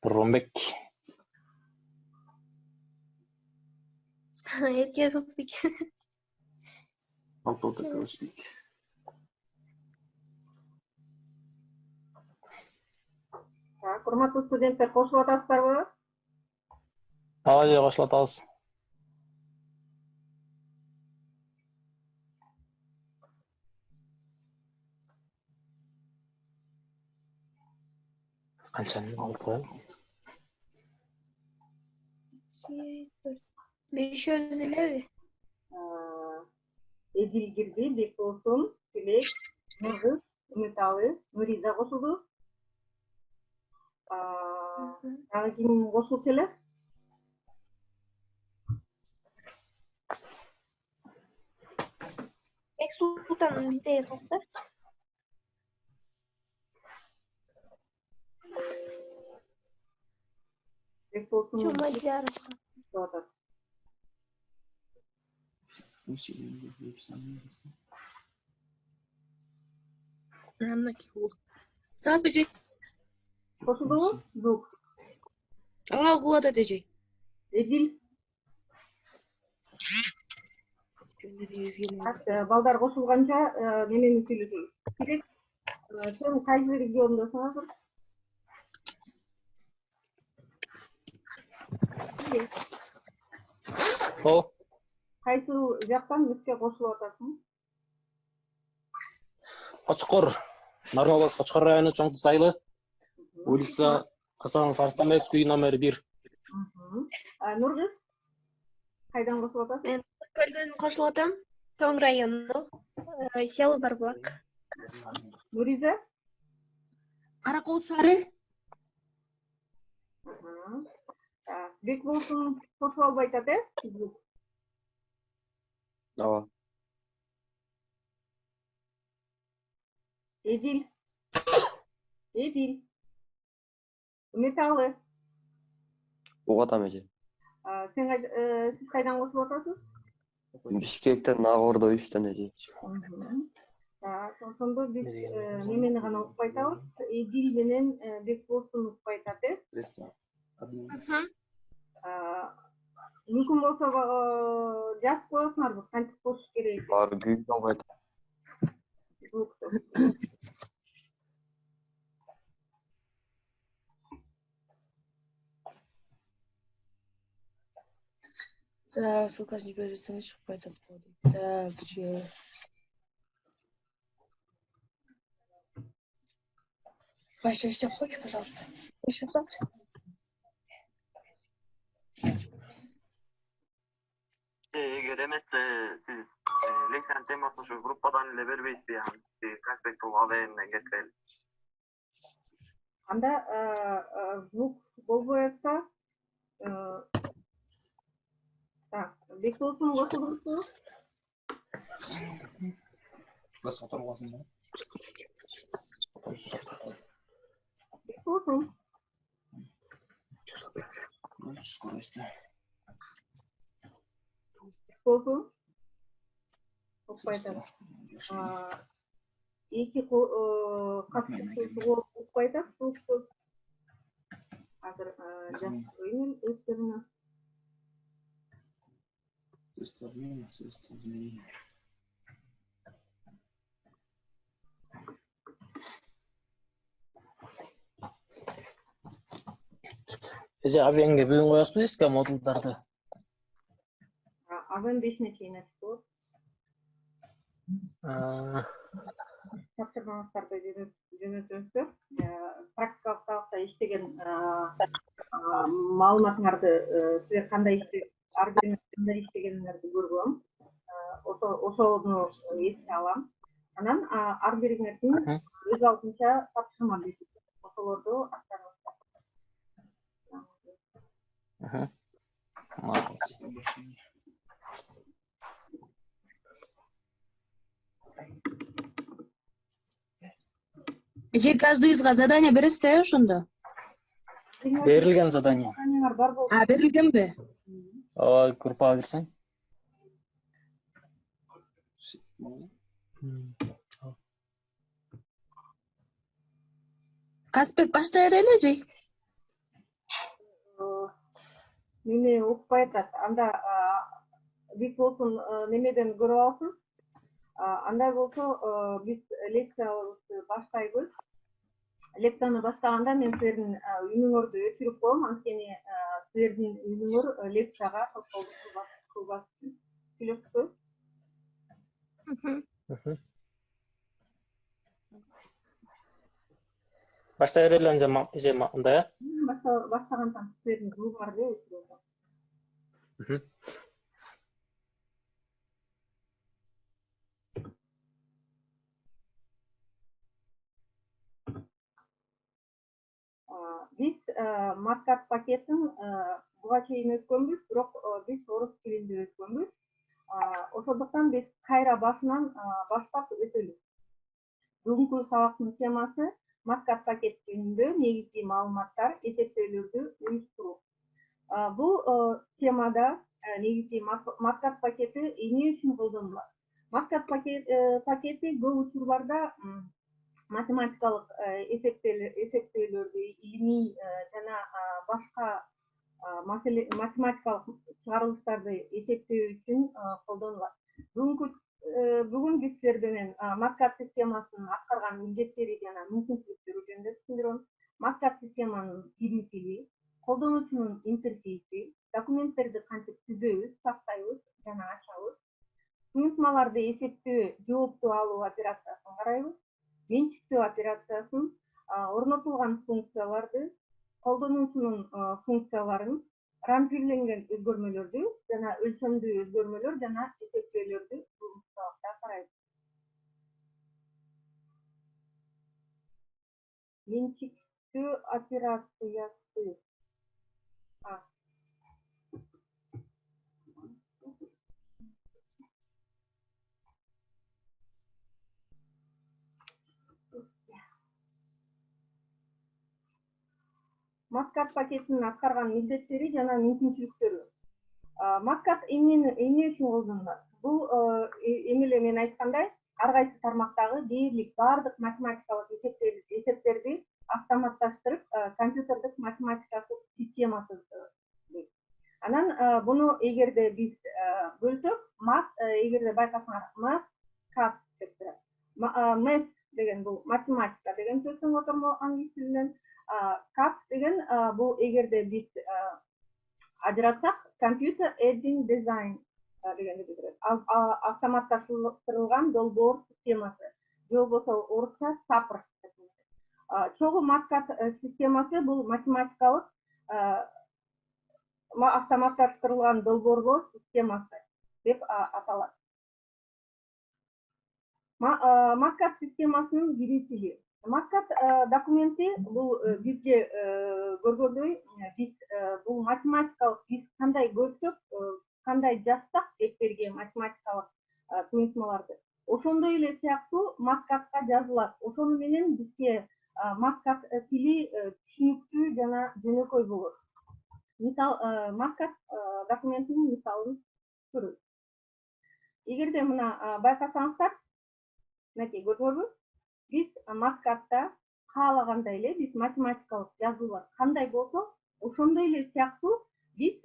Ромбек. Ерке Кызбек. Алтота Кызбек. Так, урматтуу студенттер, кошулуп атасыздарбы? Ага, кошулуп атабыз. Канчаны алып коелу? 500 элеби? Эдил кирди, Бекболсун, Тилек, Нургүл, Үмүталы, Нуриза кошулду. Дагы ким кошулуп эле? Бек Султан бизде достор. Бекболсун Чумадияров. кошулуп Здравствуйте. кошулдубу? Звук. Ага, угулат эжей. Эдил. Балдар кошулганча немени сүйлөшөбүз. Тилек, сен кайсы региондосуң азыр? О, Кайсы жактан бизге кошулуп атасың? Кочкор. Нарын обласы Кочкор району Чоң Сайылы. Улица Хасанов Арстанбек, үй номер 1. Нургүл, кайдан кошулуп атасың? Мен Көлдөн кошулуп атам. Тоң району. Село Барбулак. Нуриза? Каракол Сары. Бекболсун кошуп албай атат, Звук. Ооба. Эдил. Эдил. Үмүталы. Угатам эже. Сиз кайдан кошулуп атасыз? Бишкектен Нагордо 3төн эже. Ошондо биз немени гана укпай атабыз. Эдил менен Бекболсун укпай атат, мүмкүн болсо жазып коесуңарбы, кантип кошуш керек? Баары күйүп албайт. Так, ссылкасын жиберсеңиз чыкпай атат. Так, же. Başlayacak koç pazartesi. Başlayacak. Эгер эмесе сиз лекциянын темасын ушу группадан эле бербейсизби, конспект алып менен кеткиле. Анда звук болбой атса, Бекболсун кошулдурсу? Бас отургансың да. Бекболсун. Бекболсун. Укпай атат. Эки катышуусу укпай атат, звукту. Азыр жазып коеюн өздөрүнө. Эже авенге бүгүн коесузбу дейсизби модулдарды? Авен 5-не чейин ачып болот. Тапшырмалыктарды жөнөтөсүздөр. Практикалык сабакта иштеген маалыматыңарды, силер кандай ар бириңиз кандай иштегениңерди көргөм. Ошону эске алам. Анан ар бириңердин өз алдынча тапшырма берип, ошолорду аттаңыздар. Эже каждыйыбызга задание бересиз да ошондо? Берилген задание. Берилгенби? Ооба, группага кирсең. Каспек баштай эле эжей. мени укпай атат. Анда биз болсун немеден көрүп алсын. Андай болсо биз лекциябызды баштайбыз. Лекцияны баштаганда мен силердин үнүңөрдү өчүрүп коем, анткени силердин үнүңөр лекцияга тоскоолдук кылбасын. Сүйлөшпөй. Баштай берели анча мындай, э? Баштагандан силердин группаңарды өчүрөм. Биз MATLAB пакетин буга чейин өткөнбүз, бирок биз орус тилинде өткөнбүз. Ошондуктан биз кайра башынан баштап өтөлүбүз. Бүгүнкү сабактын темасы MATLAB пакет жөнүндө негизги маалыматтар, эсептөөлөрдү уюштуруу. Бул темада негизги MATLAB пакети эмне үчүн колдонулат? MATLAB пакети көп учурларда математикалык эсептөөлөрдү, илимий жана башка математикалык чыгарылыштарды эсептөө үчүн колдонулат. Бүгүн биз силер менен MATLAB системасынын аткарган милдеттери жана мүмкүнчүлүктөрү жөнүндө түшүндүрөм. MATLAB системанын бирүү тили, колдонуучунун интерфейси, документтерди кантип түзөбүз, сактайбыз жана ачабыз, суюнтмаларды эсептөө, жоопту алуу операциясын карайбыз, менчиктөө операциясын, орнотулган функцияларды, колдонуучунун функцияларын, рамжирленген өзгөрмөлөрдү жана өлчөмдүү өзгөрмөлөр жана эсептөөлөрдү бүгүнкү сабакта карайбыз. Менчиктөө операциясы. MATLAB пакетинин аткарган милдеттери жана мүмкүнчүлүктөрү. MATLAB эмне үчүн колдонулат? Бул эмеле мен айткандай, ар кайсы тармактагы дээрлик баардык математикалык эсептерди автоматташтырып, компьютердик математикалык системасы. Анан буну эгерде биз бөлсөк, эгерде байкасаңар, math деп турат. Math деген бул математика деген сөздүн котормо англис тилинен. CAD деген бул эгерде биз ажыратсак, Computer Aiding Design дегенди билдирет. Автоматташтырылган долбоор системасы. Же болбосо орусча SAPR. Чогуу MATLAB системасы бул математикалык автоматташтырылган долбоорлоо системасы деп аталат. MATLAB системасынын бирүү тили. MATLAB документи бул бизге көргөндөй, биз бул математикалык биз кандай көрсөк, кандай жазсак деп берген математикалык туюнтмаларды, ошондой эле сыяктуу MATLABка жазылат. Ошону менен бизге MATLAB тили түшүнүктүү жана жөнөкөй болот. Мисал, MATLAB документинин мисалын көрөбүз. Эгерде мына байкасаңыздар, мынакей көрдүңөрбү? Биз MATLABта каалагандай эле биз математикалык жазуулар кандай болсо, ошондой эле сыяктуу биз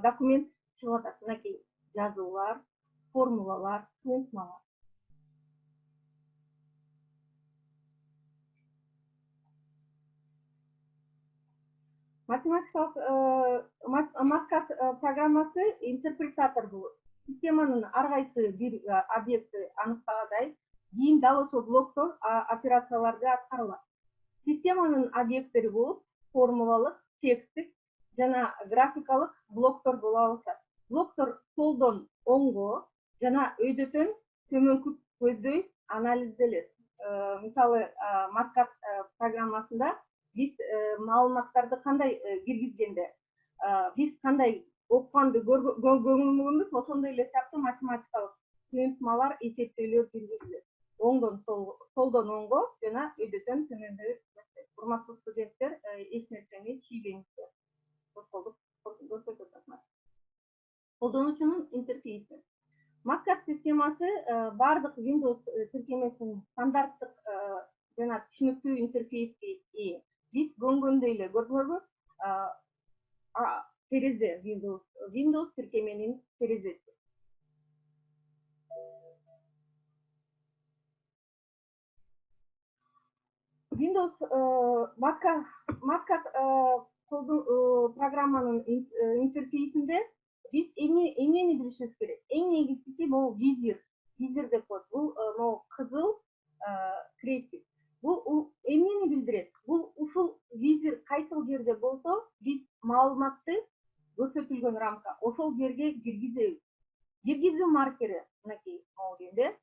документ чыгып атат. Мынакей жазуулар, формулалар, туюнтмалар. MATLAB программасы интерпретатор болот. Системанын ар кайсы бир объекти аныктагандай, кийин дал ошол блоктор операцияларды аткарылат. Системанын объекттери болуп, формулалык, тексттик жана графикалык блоктор боло алышат. Блоктор солдон оңго жана өйдөтөн төмөнкү көздөй анализделет. Мисалы, MATLAB программасында биз маалыматтарды кандай киргизгенде, биз кандай окуганды көргөнбүз, ошондой эле сыяктуу математикалык туюнтмалар, эсептөөлөр киргизилет. Солдон оңго жана өйдөтөн төмөнгө. Урматтуу студенттер, эч нерсени чийбеңиздер. Колдонуучунун интерфейси. MATLAB системасы бардык Windows тиркемесинин стандарттык жана түшүнүктүү интерфейске ээ. Биз көнгөндөй эле көрдүңөрбү? терезе Windows тиркеменин терезеси. Windows Matka программанын интерфейсинде биз эмнени билишибиз керек? Эң негизгиси бул визир деп коет. Бул могу кызыл крестик. Бул эмнени билдирет? Бул ушул визир кайсыл жерде болсо, биз маалыматты көрсөтүлгөн рамка ошол жерге киргизебиз. Киргизүү маркери мынакей могу дегенде,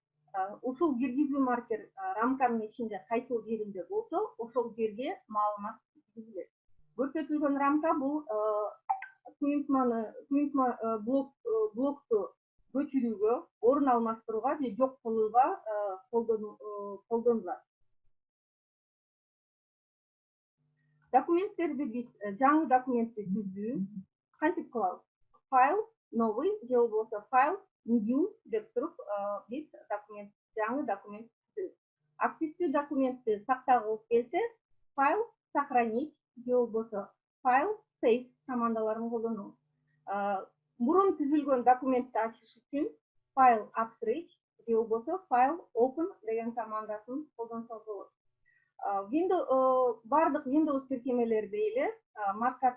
ушул киргизүү маркер рамканын ичинде кайсыл жеринде болсо, ошол жерге маалымат киргизилет. Көрсөтүлгөн рамка бул күйүнтмө блокту көчүрүүгө, орун алмаштырууга же жок кылууга колдонулат. Документтерди биз жаңы документти түзүү кантип кылабыз? Файл новый же болбосо файл new деп туруп биз жаңы документ түзөбүз. Активдүү документти сактагыбыз келсе, файл сохранить же болбосо файл save командаларын колдонобуз. Мурун түзүлгөн документти ачыш үчүн файл открыть же болбосо файл open деген командасын колдонсок болот. Бардык Windows тиркемелерде эле Matka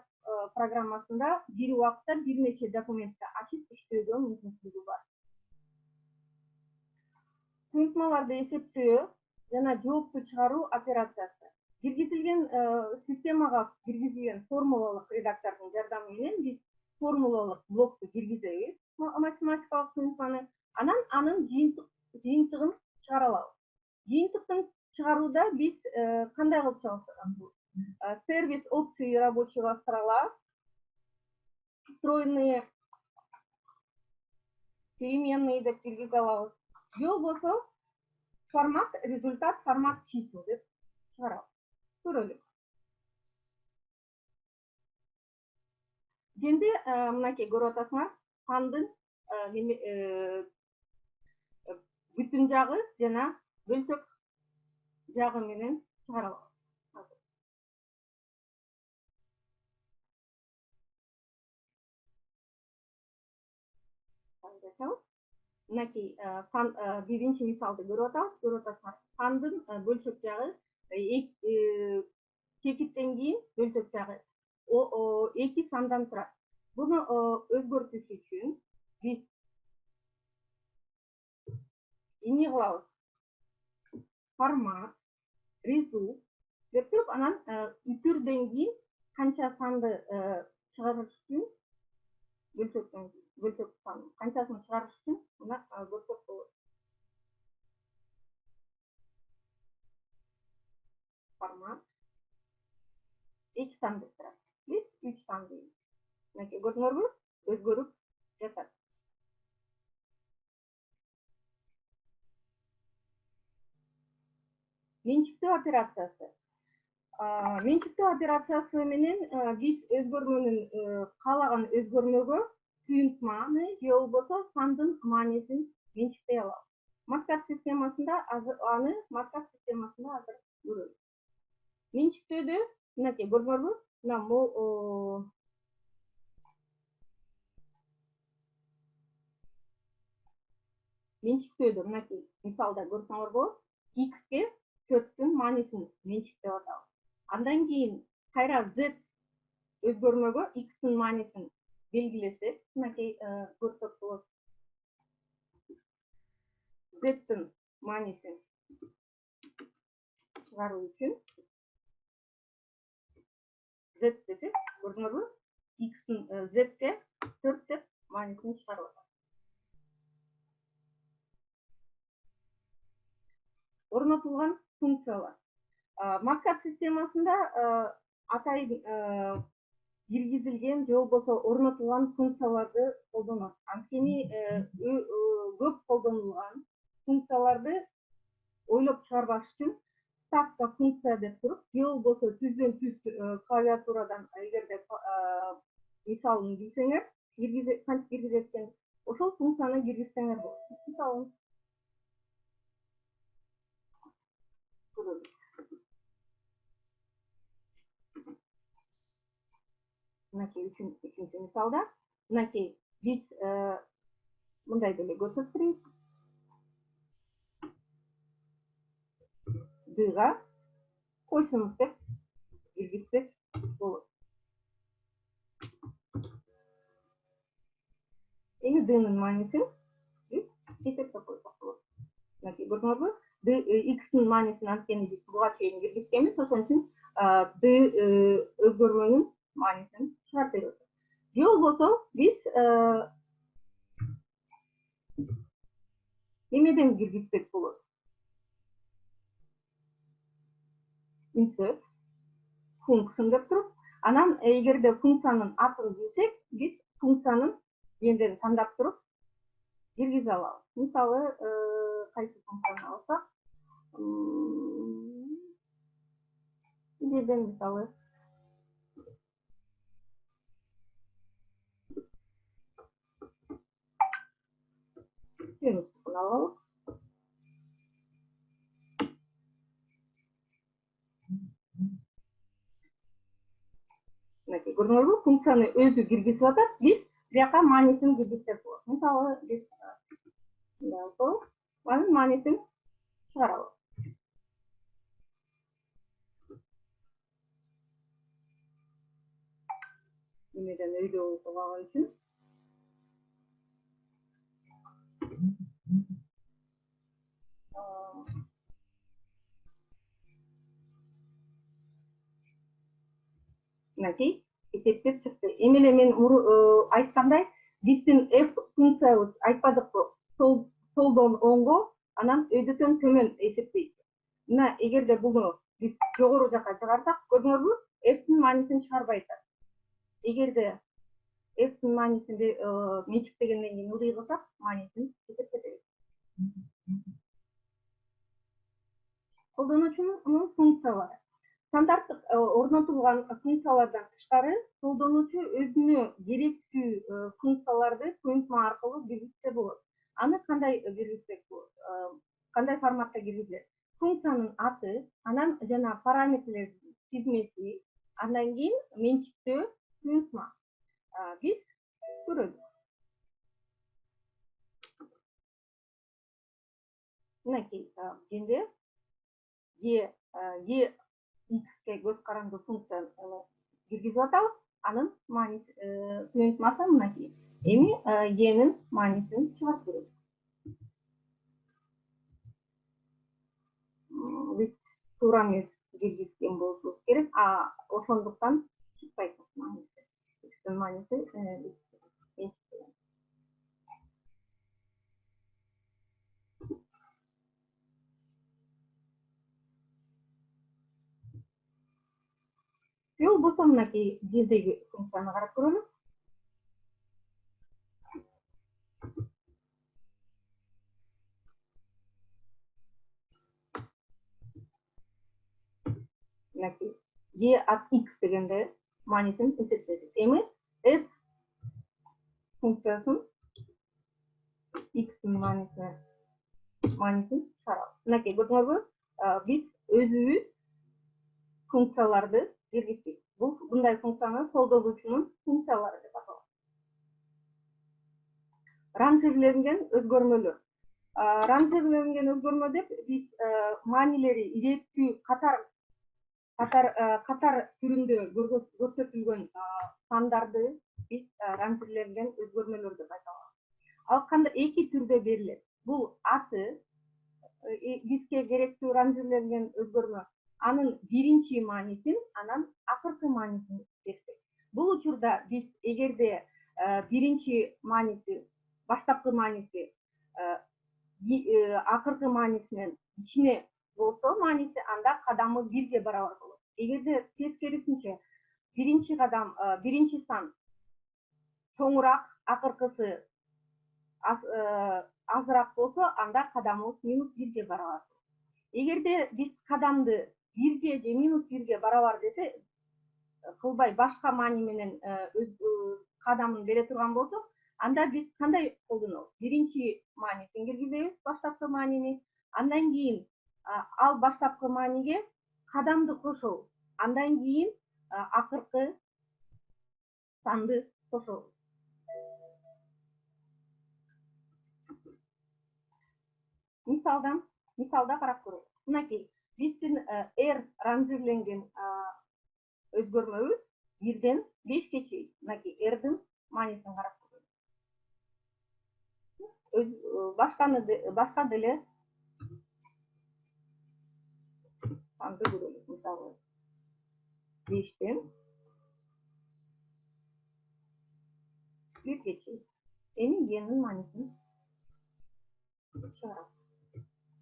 программасында бир убакытта бир нече документти ачып иштөөгө мүмкүнчүлүгү бар. Күйүнтмаларды эсептөө жана жоопту чыгаруу операциясы. Киргизилген системага киргизилген формулалык редактордун жардамы менен биз формулалык блокту киргизебиз, математикалык күйүнтманы, анан анын жыйынтыгын чыгара алабыз. Жыйынтыктын чыгарууда биз кандай кылып чыгабыз? Сервис опции рабочего стола, встроенные переменные деп киргизе алабыз. Же болбосо формат результат формат чисел деп чыгарабыз. Көрөлүк. Женде мынакей көрүп атасыңар, сандын бүтүн жагы жана бөлчөк жагы менен чыгара алабыз. Мынакей биринчи мисалды көрүп атасыңар. Сандын бөлчөк жагы чекиттен кийин бөлчөк жагы 2 сандан турат. Буну өзгөртүш үчүн биз эмне кылабыз? Формат, результат деп туруп, анан үтүрдөн кийин канча санды чыгарыш үчүн бөлчөк сан канчасын чыгарыш үчүн мына көрсөк болот. Формат 2 сан деп турат. Биз 3 сан дейбиз. Мынакей көрдүңөрбү? Өзгөрүп жатат. Менчиктөө операциясы. Менчиктөө операциясы менен биз өзгөрмөнүн каалаган өзгөрмөгө күйүнтманы же болбосо сандын маанисин менчиктей алабыз. Matka системасында аны азыр көрөлүк. Менчиктөөдө мынакей көрдүңөрбү? Мына менчиктөөдө мынакей мисалда көрсөңөр болот. X'ке 4-түн маанисин менчиктеп атабыз. Андан кийин кайра Z өзгөрмөгө X'тин маанисин белгилесек, мынакей көрсөк болот. Z-тин маанисин чыгаруу үчүн Z десек, көрдүңөрбү? X'тин Z'ке 4 деп маанисин чыгарып атат. Орнотулган функциялар. Matka системасында атайын киргизилген же болбосо орнотулган функцияларды колдонот. Анткени көп колдонулган функцияларды ойлоп чыгарбаш үчүн ставка функция деп туруп, же болбосо түздөн түз клавиатурадан эгерде мисалын билсеңер, кантип киргизет экен, ошол функцияны киргизсеңер болот. Мисалын мынакей үчүнчү мисалда мынакей биз мындай деле көрсөттүрөйүз. Дга койсоңуз деп киргизсек болот. Эми днын маанисин биз эсептеп койсок болот. Мынакей көрдүңүзбү? X'тин маанисин анткени биз буга чейин киргизкенбиз, ошон үчүн d өзгөрмөнүн маанисин чыгарып берип атат. Же болбосо биз эмеден киргизсек болот. Insert function деп туруп, анан эгерде функциянын атын билсек, биз функциянын енден тандап туруп киргизе алабыз. Мисалы, кайсы функцияны алсак, жерден мисалы алабыз. Мынакей көрдүңүзбү? Функцияны өзү киргизип атат, биз бияка маанисин киргизсек болот. Мисалы, биз анын маанисин чыгарабыз. Эмеден өйдө болгон үчүн мынакей эсептеп чыкты. Эми эле мен айткандай, биздин f функциябыз айтпадыкпы, солдон оңго, анан өйдөтөн төмөн эсептейт. Мына эгерде буну биз жогору жака чыгарсак, көрдүңүзбү? F'тин маанисин чыгарбай атат. Эгерде F'тин маанисин менчиктегенден кийин ылдый кылсак, маанисин эсептетебиз. Колдонуучунун функциялары. Стандарттык орнотулган функциялардан тышкары, колдонуучу өзүнө керектүү функцияларды көйүнтмө аркылуу киргизсе болот. Аны кандай киргизсек болот? Кандай форматта киргизилет? Функциянын аты, анан жана параметрлердин тизмеси, андан кийин менчиктөө көйүнтмө. Биз көрөлүк. Мынакей жерде x'ке көз каранды функцияны киргизип атабыз, анын мааниси көйүнтмасы мынакей. Эми y'нин маанисин чыгарып беребиз. Биз туура эмес киргизген болушубуз керек, ошондуктан чыкпайт мааниси. X'тин мааниси Же болбосо мынакей жердеги функцияны карап көрөлүк. Мынакей y от x дегенде маанисин эсептедик. Эми f функциясын x'тин маанисин чыгарабыз. Мынакей көрдүңүзбү? Биз өзүбүз функцияларды киргиздик. Мындай функцияны колдонуучунун функциялары деп аталат. Ранжирленген өзгөрмөлөр. Ранжирленген өзгөрмө деп биз маанилери иреттүү катар түрүндө көрсөтүлгөн сандарды биз ранжирленген өзгөрмөлөр деп айтабыз. Ал кандай эки түрдө берилет. Бул аты бизге керектүү ранжирленген өзгөрмө анын биринчи маанисин, анан акыркы маанисин берсек. Бул учурда биз эгерде биринчи мааниси, баштапкы мааниси акыркы маанисинен кичине болсо мааниси, анда кадамы 1ге барабар болот. Эгерде тескерисинче биринчи сан чоңураак, акыркысы азыраак болсо, анда кадамыбыз -1ге барабар. Эгерде биз кадамды 1ге же -1ге барабар десе, кылбай башка маани менен кадамын бере турган болсок, анда биз кандай колдонобуз? Биринчи маанисин киргизебиз, баштапкы маанини, андан кийин ал баштапкы мааниге кадамды кошобуз. Андан кийин акыркы санды кошобуз. Мисалда карап көрөлү. Мынакей биздин R ранжирленген өзгөрмөбүз 1-ден 5ке чейин. Мынакей R-дин маанисин карап көрөлү. Башка деле санды көрөлү. Мисалы 5-тен 1ге чейин. Эми G-нин маанисин чыгарабыз.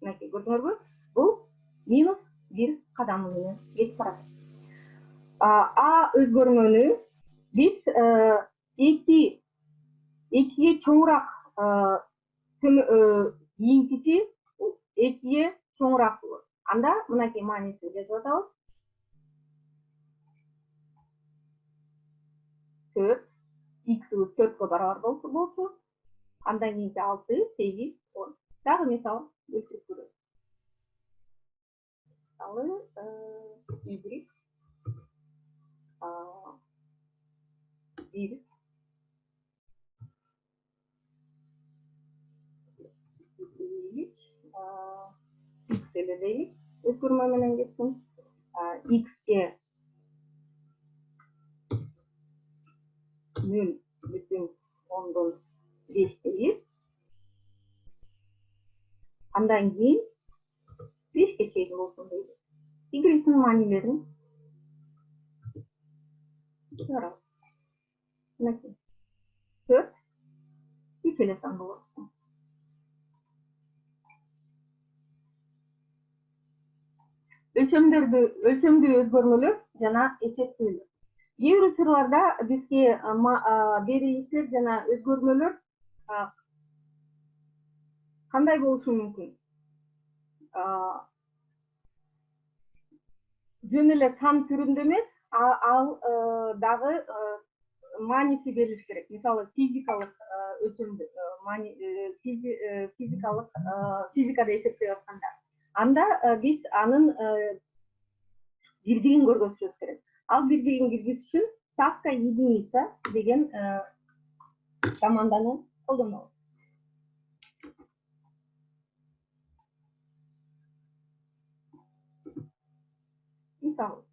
Мынакей көрдүңөрбү? Бул -1 кадамы менен кетип барат. А өзгөрмөнү биз экиге чоңураак ийинкиси экиге чоңураак болот. Анда мынакей маанисин жазып атабыз. 4 x-ыбыз 4-кө барабар болсо, андан кийинки 6, 8, 10. Дагы мисал келтирип көрөлү. Мисалы y 1 x эле дейик, өзгөрмө менен кетсин. X-ке 0,10 дейбиз. Андан кийин 5ке чейин болсун дейбиз. Y-дин маанилерин чыгарабыз. Мынакей 4 2 эле сан болот. Өлчөмдүү өзгөрмөлөр жана эсептөөлөр. Кээ бир учурларда бизге берилиштер жана өзгөрмөлөр кандай болушу мүмкүн? Жөн эле сан түрүндө эмес, ал дагы мааниси берилиш керек. Мисалы физикалык өлчөмдө, физикада эсептеп атканда. Анда биз анын бирдигин көргөзүшүбүз керек. Ал бирдигин киргизиш үчүн ставка единица деген команданы колдонобуз. Мисалы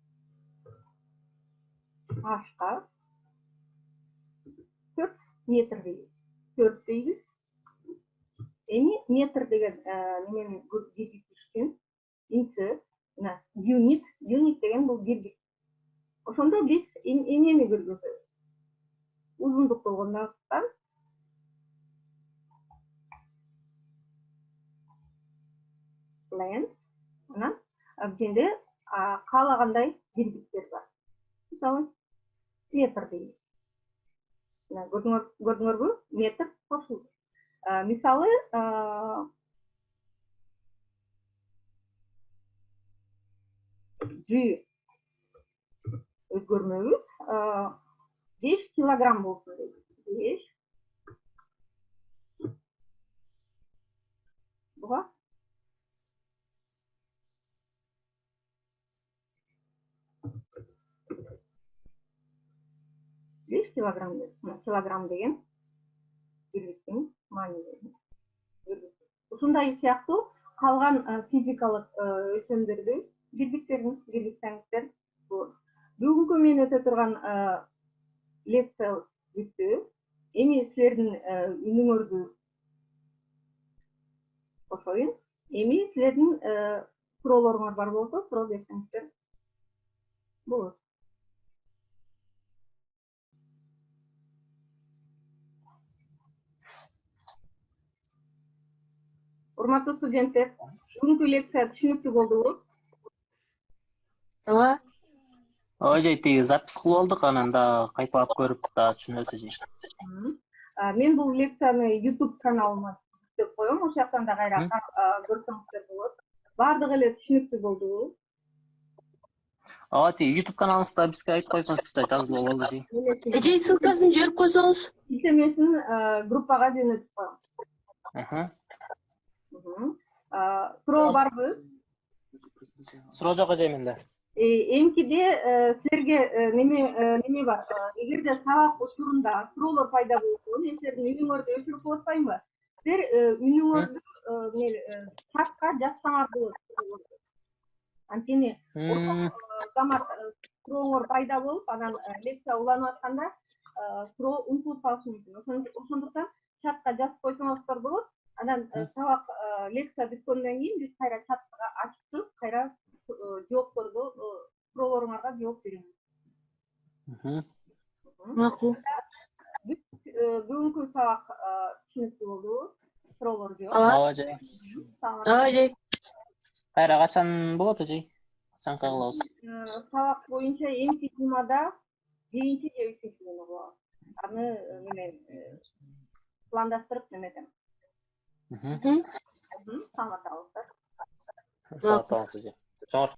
H-ка 4 метр дейбиз. 4 дейбиз. Эми метр деген немени киргизиш үчүн insert unit деген бул бирдик. Ошондо биз эмнени көргөзөбүз? Узундук болгондуктан length, анан бизде каалагандай бирдиктер бар. Мисалы метр дейбиз. Көрдүңөрбү? Метр кошулду. Мисалы G өзгөрмөбүз 5 килограмм болсун дейбиз. 5 буга 5 килограмм деген бирдиктин маанилери. Ушундай сыяктуу калган физикалык өлчөмдөрдү бирдиктерин бирдиктеңиздер болот. Бүгүнкү мен өтө турган лекция бүттү. Эми силердин үнүңөрдү кошоюн. Эми силердин суроолоруңар бар болсо, суроо берсеңиздер болот. Урматтуу студенттер, бүгүнкү лекция түшүнүктүү болдубу? Ооба. Ой, тиги запись кылып алдык, анан да кайталап көрүп да түшүнөсүз. Мен бул лекцияны YouTube каналыма жүктөп коем, ошол жактан да кайра көрсөңүздөр болот. Баардыгы эле түшүнүктүү болдубу? Ооба, тиги YouTube каналыбызда бизге айтып койсоңуз, биз да жазылып болду же. Эже ссылкасын жиберип койсоңуз. Иштемесин группага жөнөтүп коем. Суроо барбы? Суроо жок эже менде. эмкиде силерге неме бар. Эгерде сабак учурунда суроолор пайда болсо, мен силердин үнүңөрдү өчүрүп коюп атпайынбы? Силер үнүңөрдү чатка жазсаңар болот. Анткени замат сурооңор пайда болуп, анан лекция уланып атканда суроо унутулуп калышы мүмкүн. Ошондуктан чатка жазып койсоңуздар болот. Анан сабак лекция бүткөндөн кийин биз кайра чатка ачып туруп, кайра жоопторду, суроолоруңарга жооп беребиз. Макул. Бүгүнкү сабак түшүнүктүү болдубу? Суроолор жок. Ооба эже. Ажай. Кайра качан болот эже? Качан кылабыз? Сабак боюнча эмки жумада 1-же 3-чү күнү кылабыз. Аны пландаштырып неметем. Мхм. Саламатсыздар. Саламатсыз эже. Чоң